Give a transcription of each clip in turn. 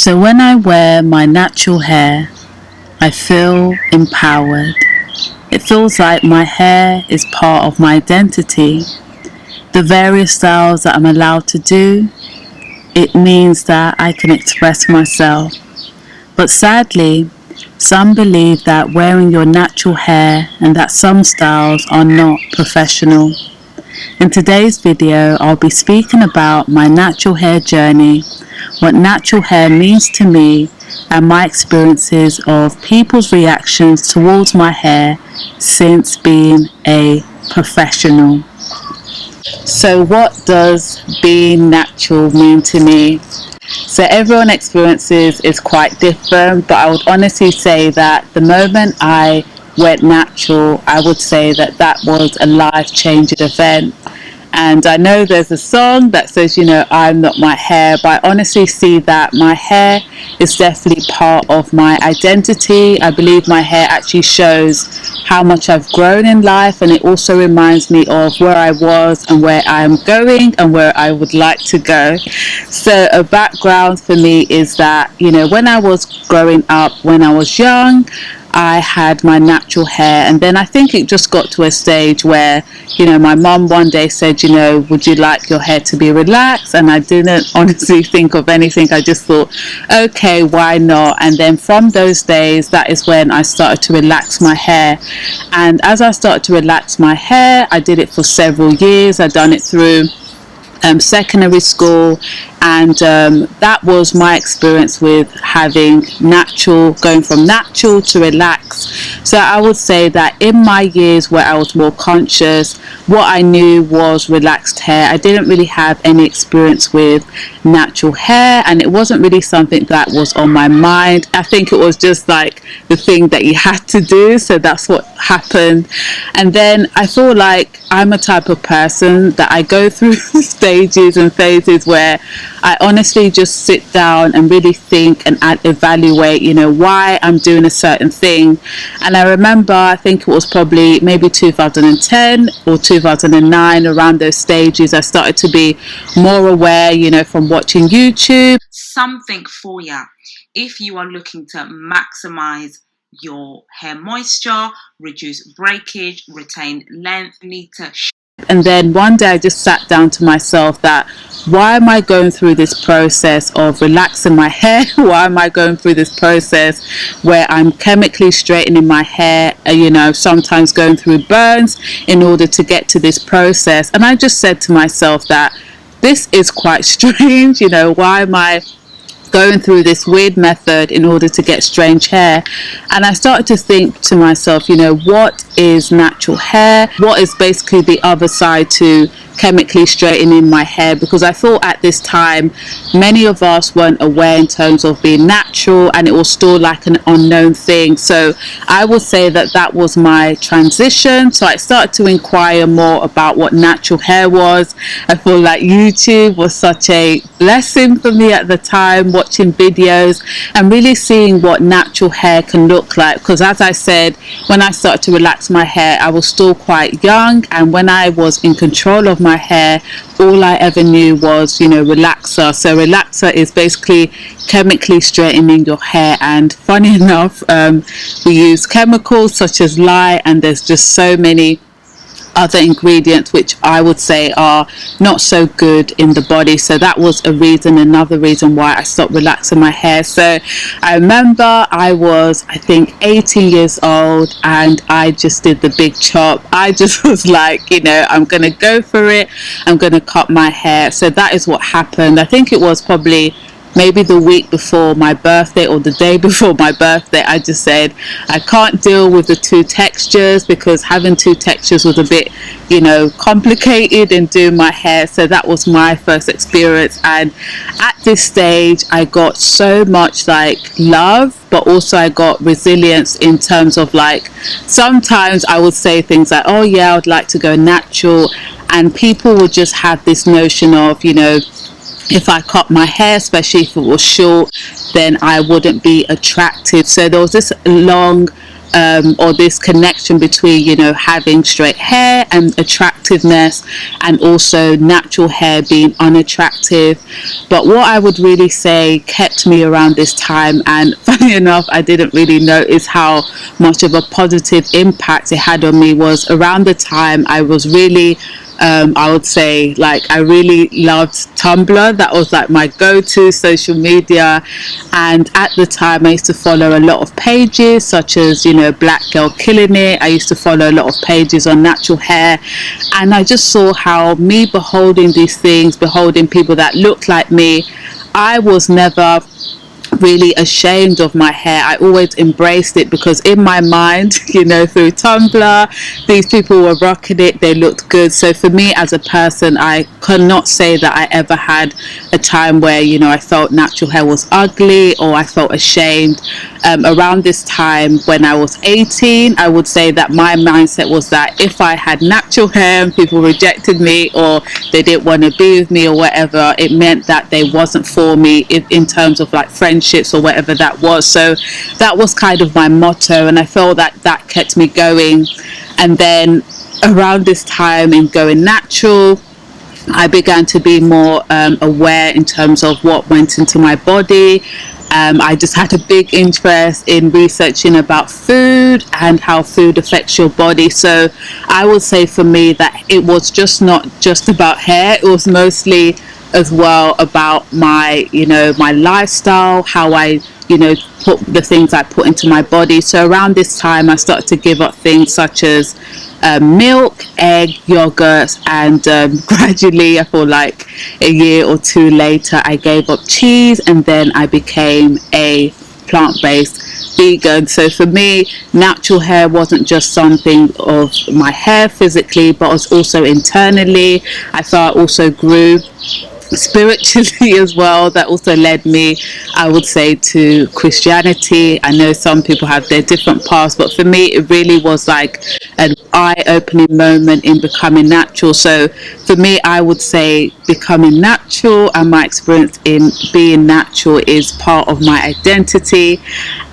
So when I wear my natural hair, I feel empowered. It feels like my hair is part of my identity. The various styles that I'm allowed to do, it means that I can express myself. But sadly, some believe that wearing your natural hair and that some styles are not professional. In today's video, I'll be speaking about my natural hair journey, what natural hair means to me, and my experiences of people's reactions towards my hair since being a professional. So what does being natural mean to me? So everyone experiences is quite different, but I would honestly say that the moment I went natural, I would say that that was a life-changing event. And I know there's a song that says, I'm not my hair, but I honestly see that my hair is definitely part of my identity. I believe my hair actually shows how much I've grown in life, and it also reminds me of where I was and where I am going and where I would like to go. So a background for me is that, when I was growing up, when I was young, I had my natural hair, and then I think it just got to a stage where my mum one day said, would you like your hair to be relaxed? And I didn't honestly think of anything. I just thought, okay, why not? And then from those days, that is when I started to relax my hair. And as I started to relax my hair, I did it for several years. I'd done it through secondary school, and that was my experience with going from natural to relax. So I would say that in my years where I was more conscious, what I knew was relaxed hair. I didn't really have any experience with natural hair, and it wasn't really something that was on my mind. I think it was just like the thing that you had to do, so that's what happened. And then I feel like I'm a type of person that I go through stages and phases where I honestly just sit down and really think and evaluate, why I'm doing a certain thing. And I remember, I think it was probably maybe 2010 or 2009, around those stages, I started to be more aware, from watching YouTube. Something for you if you are looking to maximize your hair moisture, reduce breakage, retain length, need to. And then one day I just sat down to myself that, why am I going through this process of relaxing my hair? Why am I going through this process where I'm chemically straightening my hair, sometimes going through burns in order to get to this process? And I just said to myself that this is quite strange, why am I going through this weird method in order to get strange hair? And I started to think to myself, what is natural hair? What is basically the other side to chemically straightening my hair? Because I thought at this time many of us weren't aware in terms of being natural, and it was still like an unknown thing. So I would say that that was my transition. So I started to inquire more about what natural hair was. I feel like YouTube was such a blessing for me at the time, watching videos and really seeing what natural hair can look like. Because as I said, when I started to relax my hair, I was still quite young, and when I was in control of my hair, all I ever knew was relaxer. So relaxer is basically chemically straightening your hair, and funny enough, we use chemicals such as lye, and there's just so many other ingredients which I would say are not so good in the body. So that was another reason why I stopped relaxing my hair. So I remember I was, I think, 18 years old, and I just did the big chop. I just was like, I'm gonna go for it, I'm gonna cut my hair. So that is what happened. I think it was probably maybe the week before my birthday or the day before my birthday. I just said I can't deal with the two textures, because having two textures was a bit complicated in doing my hair. So that was my first experience, and at this stage I got so much love, but also I got resilience in terms of sometimes I would say things like, oh yeah, I'd like to go natural, and people would just have this notion of if I cut my hair, especially if it was short, then I wouldn't be attractive. So there was this long or this connection between, you know, having straight hair and attractiveness, and also natural hair being unattractive. But what I would really say kept me around this time, and funny enough, I didn't really notice how much of a positive impact it had on me, was around the time I was really I would say, like, I really loved Tumblr. That was like my go-to social media. And at the time, I used to follow a lot of pages such as, you know, Black Girl Killing It. I used to follow a lot of pages on natural hair. And I just saw how me beholding these things, beholding people that looked like me, I was never really ashamed of my hair. I always embraced it, because in my mind, you know, through Tumblr, these people were rocking it, they looked good. So for me as a person, I cannot say that I ever had a time where, you know, I felt natural hair was ugly or I felt ashamed. Around this time when I was 18, I would say that my mindset was that if I had natural hair and people rejected me or they didn't want to be with me or whatever, it meant that they wasn't for me in terms of like friendships or whatever that was. So that was kind of my motto, and I felt that that kept me going. And then around this time in going natural, I began to be more aware in terms of what went into my body. I just had a big interest in researching about food and how food affects your body. So I would say for me that it was just not just about hair. It was mostly as well about my, you know, my lifestyle, how I, you know, put the things I put into my body. So around this time, I started to give up things such as milk, egg, yogurt, and gradually, I feel like a year or two later, I gave up cheese, and then I became a plant-based vegan. So for me, natural hair wasn't just something of my hair physically, but was also internally. I thought I also grew spiritually as well. That also led me, I would say, to Christianity. I know some people have their different paths, but for me it really was like an eye-opening moment in becoming natural. So for me, I would say becoming natural and my experience in being natural is part of my identity.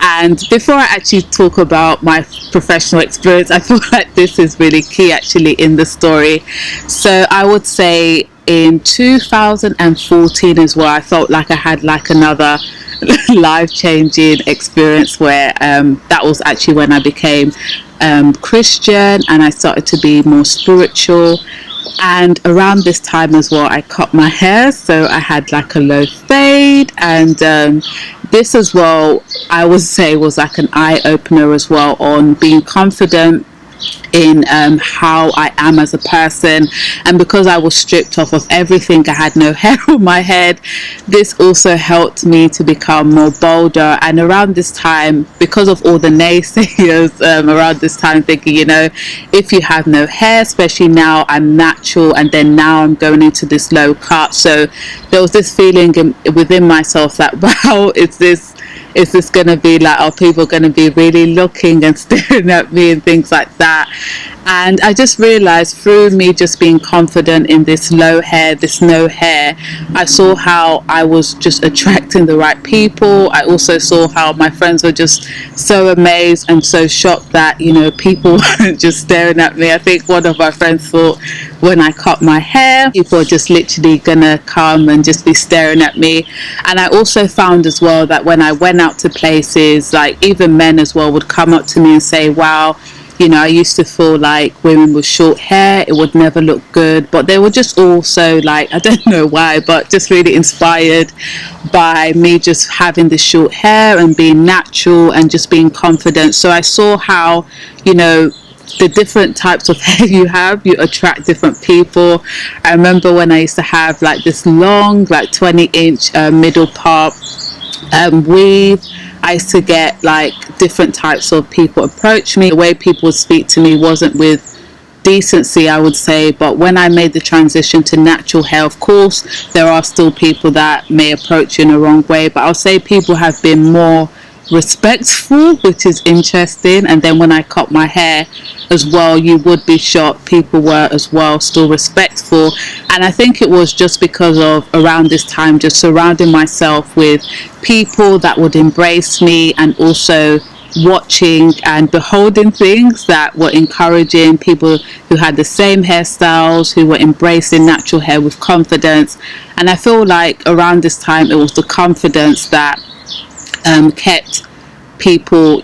And before I actually talk about my professional experience, I feel like this is really key actually in the story. So I would say in 2014 as well, I felt like I had like another life-changing experience where that was actually when I became Christian and I started to be more spiritual. And around this time as well, I cut my hair, so I had like a low fade. And this as well, I would say, was like an eye-opener as well on being confident in how I am as a person. And because I was stripped off of everything, I had no hair on my head, this also helped me to become more bolder. And around this time, because of all the naysayers around this time, thinking, you know, if you have no hair, especially now I'm natural and then now I'm going into this low cut, so there was this feeling within myself that, wow, is this going to be like, are people going to be really looking and staring at me and things like that? And I just realized through me just being confident in this low hair, this no hair, I saw how I was just attracting the right people. I also saw how my friends were just so amazed and so shocked that, you know, people weren't just staring at me. I think one of my friends thought when I cut my hair, people are just literally gonna come and just be staring at me. And I also found as well that when I went out to places, like even men as well would come up to me and say, wow, you know, I used to feel like women with short hair, it would never look good. But they were just also like, I don't know why, but just really inspired by me just having the short hair and being natural and just being confident. So I saw how, you know, the different types of hair you have, you attract different people. I remember when I used to have like this long, like 20-inch middle part weave, I used to get like different types of people approach me. The way people would speak to me wasn't with decency, I would say. But when I made the transition to natural hair, of course there are still people that may approach you in a wrong way, but I'll say people have been more respectful, which is interesting. And then when I cut my hair as well, you would be shocked, people were as well still respectful. And I think it was just because of around this time just surrounding myself with people that would embrace me and also watching and beholding things that were encouraging people who had the same hairstyles, who were embracing natural hair with confidence. And I feel like around this time it was the confidence that kept people,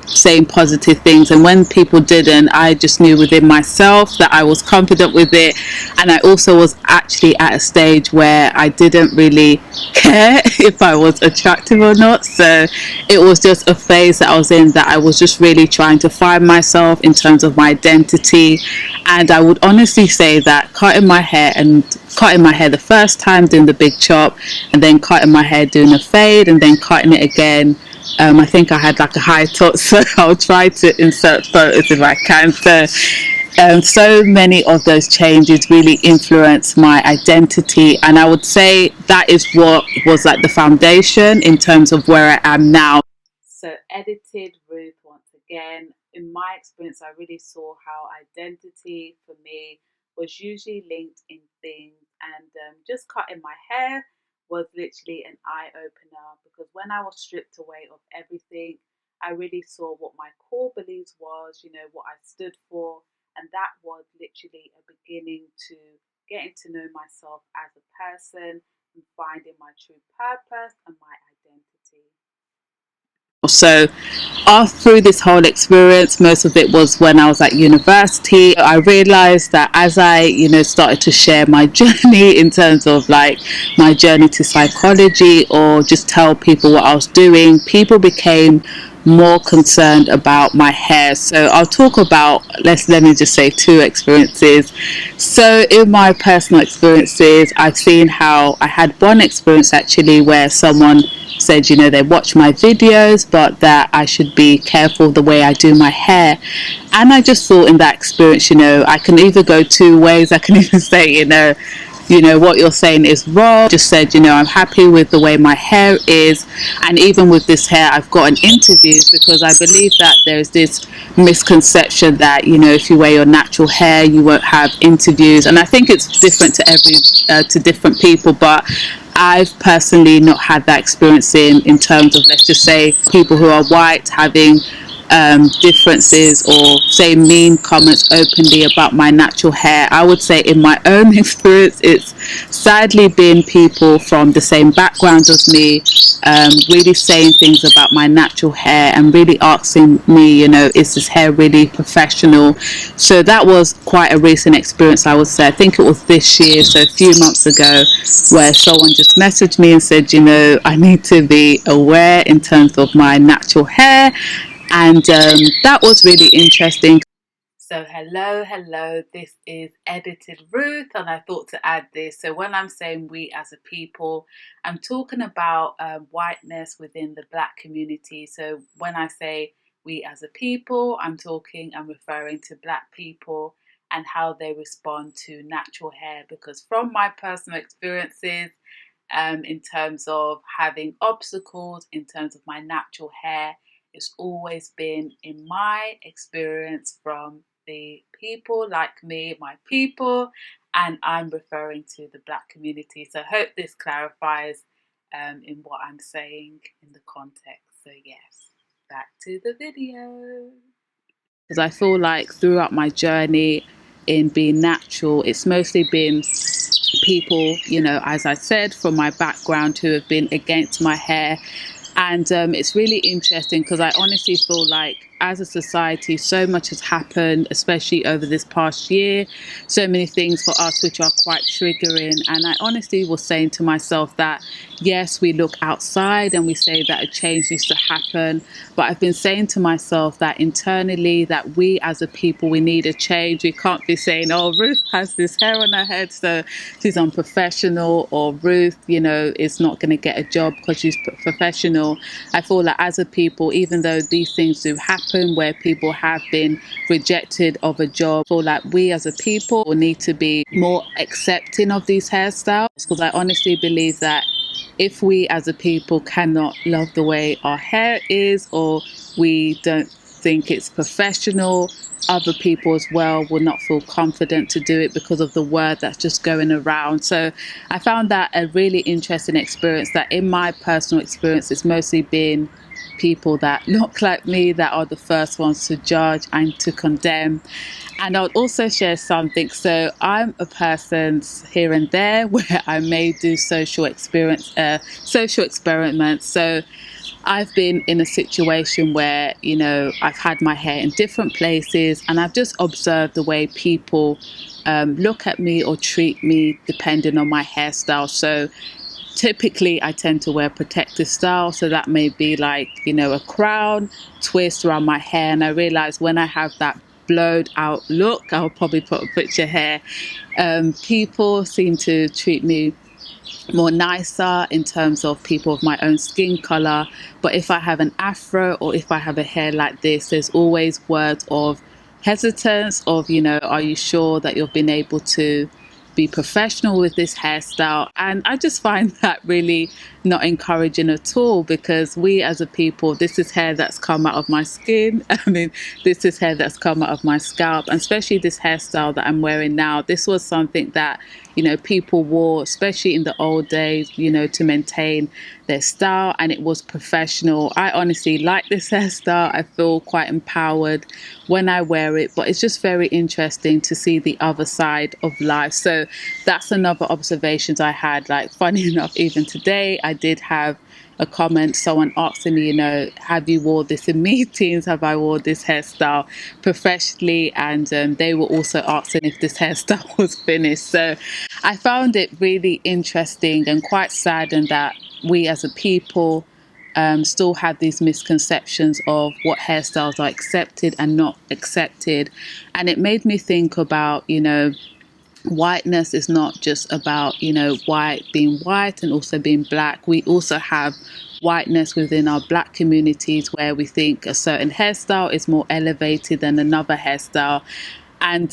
saying positive things. And when people didn't, I just knew within myself that I was confident with it. And I also was actually at a stage where I didn't really care if I was attractive or not. So it was just a phase that I was in, that I was just really trying to find myself in terms of my identity. And I would honestly say that cutting my hair the first time, doing the big chop, and then cutting my hair doing a fade, and then cutting it again. I think I had like a high top, so I'll try to insert photos if I can. So many of those changes really influenced my identity, and I would say that is what was like the foundation in terms of where I am now. So, edited Ruth once again. In my experience, I really saw how identity for me was usually linked in things, and just cutting my hair was literally an eye opener, because when I was stripped away of everything, I really saw what my core beliefs was, what I stood for, and that was literally a beginning to getting to know myself as a person and finding my true purpose and my identity. So through this whole experience, most of it was when I was at university. I realized that as I started to share my journey in terms of like my journey to psychology, or just tell people what I was doing, people became more concerned about my hair. So I'll talk about, let me just say, two experiences. So in my personal experiences, I've seen how I had one experience actually where someone said, they watch my videos, but that I should be careful the way I do my hair. And I just thought in that experience, I can either go two ways. I can either say, what you're saying is wrong. Just said, I'm happy with the way my hair is. And even with this hair, I've gotten interviews, because I believe that there's this misconception that, if you wear your natural hair, you won't have interviews. And I think it's different to different people, but I've personally not had that experience in terms of, let's just say, people who are white having differences or say mean comments openly about my natural hair. I would say in my own experience, it's sadly been people from the same background as me, really saying things about my natural hair and really asking me, is this hair really professional? So that was quite a recent experience, I would say. I think it was this year, so a few months ago, where someone just messaged me and said, I need to be aware in terms of my natural hair. And that was really interesting. So hello, this is Edited Ruth, and I thought to add this. So when I'm saying we as a people, I'm talking about whiteness within the Black community. So when I say we as a people, I'm referring to Black people and how they respond to natural hair. Because from my personal experiences, in terms of having obstacles, in terms of my natural hair, it's always been, in my experience, from the people like me, my people, and I'm referring to the Black community. So I hope this clarifies in what I'm saying in the context. So yes, back to the video. Because I feel like throughout my journey in being natural, it's mostly been people, as I said, from my background, who have been against my hair. And it's really interesting, because I honestly feel like as a society, so much has happened, especially over this past year. So many things for us which are quite triggering. And I honestly was saying to myself that, yes, we look outside and we say that a change needs to happen. But I've been saying to myself that internally, that we as a people, we need a change. We can't be saying, oh, Ruth has this hair on her head, so she's unprofessional, or Ruth, is not going to get a job because she's professional. I feel like as a people, even though these things do happen where people have been rejected of a job, I feel like we as a people need to be more accepting of these hairstyles, because I honestly believe that if we as a people cannot love the way our hair is, or we don't think it's professional, other people as well will not feel confident to do it because of the word that's just going around. So I found that a really interesting experience, that in my personal experience, it's mostly been people that look like me that are the first ones to judge and to condemn. And I'll also share something. So I'm a person here and there where I may do social experiments. So I've been in a situation where, I've had my hair in different places and I've just observed the way people look at me or treat me depending on my hairstyle. So typically I tend to wear protective style. So that may be like, a crown, twist around my hair. And I realize when I have that blowed out look, I'll probably put a picture here. People seem to treat me more nicer in terms of people of my own skin color. But if I have an afro or if I have a hair like this, there's always words of hesitance of, are you sure that you've been able to be professional with this hairstyle? And I just find that really not encouraging at all, because we as a people, this is hair that's come out of my skin. I mean, this is hair that's come out of my scalp, and especially this hairstyle that I'm wearing now. This was something that, people wore, especially in the old days, to maintain their style, and it was professional. I honestly like this hairstyle. I feel quite empowered when I wear it, but it's just very interesting to see the other side of life. So that's another observations I had. Like, funny enough, even today I did have a comment, someone asking me, have you wore this in meetings? Have I wore this hairstyle professionally? And they were also asking if this hairstyle was finished. So I found it really interesting and quite saddened that we as a people still have these misconceptions of what hairstyles are accepted and not accepted. And it made me think about, whiteness is not just about, white being white and also being black. We also have whiteness within our black communities where we think a certain hairstyle is more elevated than another hairstyle. And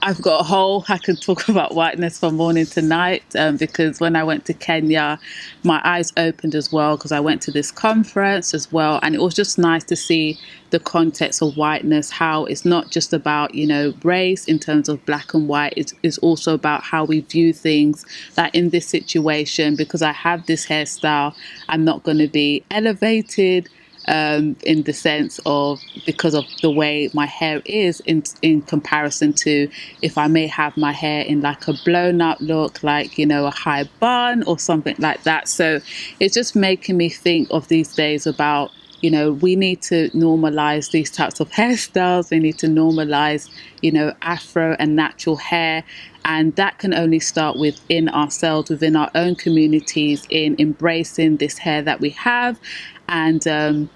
I've got I could talk about whiteness from morning to night, because when I went to Kenya, my eyes opened as well, because I went to this conference as well. And it was just nice to see the context of whiteness, how it's not just about, race in terms of black and white. It's also about how we view things. That in this situation, because I have this hairstyle, I'm not going to be elevated in the sense of, because of the way my hair is in comparison to if I may have my hair in like a blown up look, like, a high bun or something like that. So it's just making me think of these days about, we need to normalize these types of hairstyles. We need to normalize, afro and natural hair. And that can only start within ourselves, within our own communities, in embracing this hair that we have. And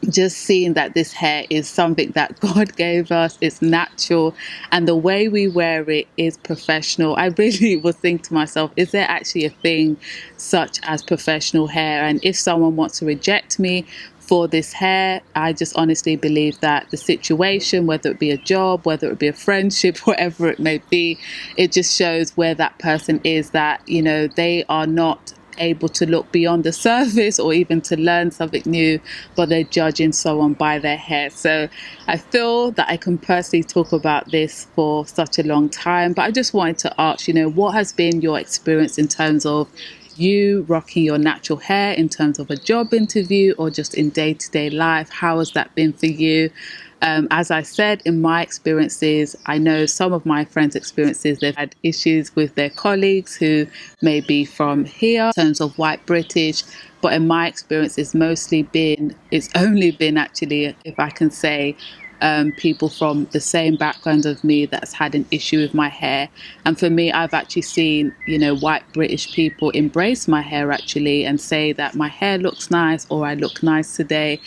just seeing that this hair is something that God gave us, it's natural, and the way we wear it is professional. I really was thinking to myself, is there actually a thing such as professional hair? And if someone wants to reject me for this hair, I just honestly believe that the situation, whether it be a job, whether it be a friendship, whatever it may be, it just shows where that person is, that, they are not able to look beyond the surface or even to learn something new, but they're judging someone by their hair. So I feel that I can personally talk about this for such a long time, but I just wanted to ask, what has been your experience in terms of you rocking your natural hair, in terms of a job interview or just in day-to-day life? How has that been for you? As I said, in my experiences, I know some of my friends' experiences, they've had issues with their colleagues who may be from here, in terms of white British. But in my experience, it's only been actually, if I can say, people from the same background of me that's had an issue with my hair. And for me, I've actually seen, white British people embrace my hair actually and say that my hair looks nice or I look nice today.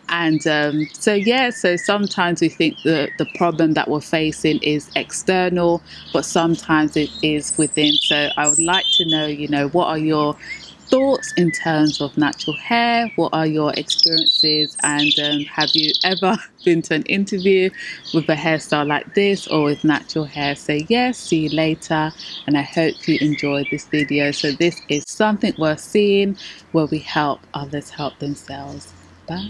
And so sometimes we think the problem that we're facing is external, but sometimes it is within. So I would like to know, what are your thoughts in terms of natural hair? What are your experiences? And have you ever been to an interview with a hairstyle like this or with natural hair? So yes, see you later, and I hope you enjoyed this video. So this is something worth seeing, where we help others help themselves. Bye.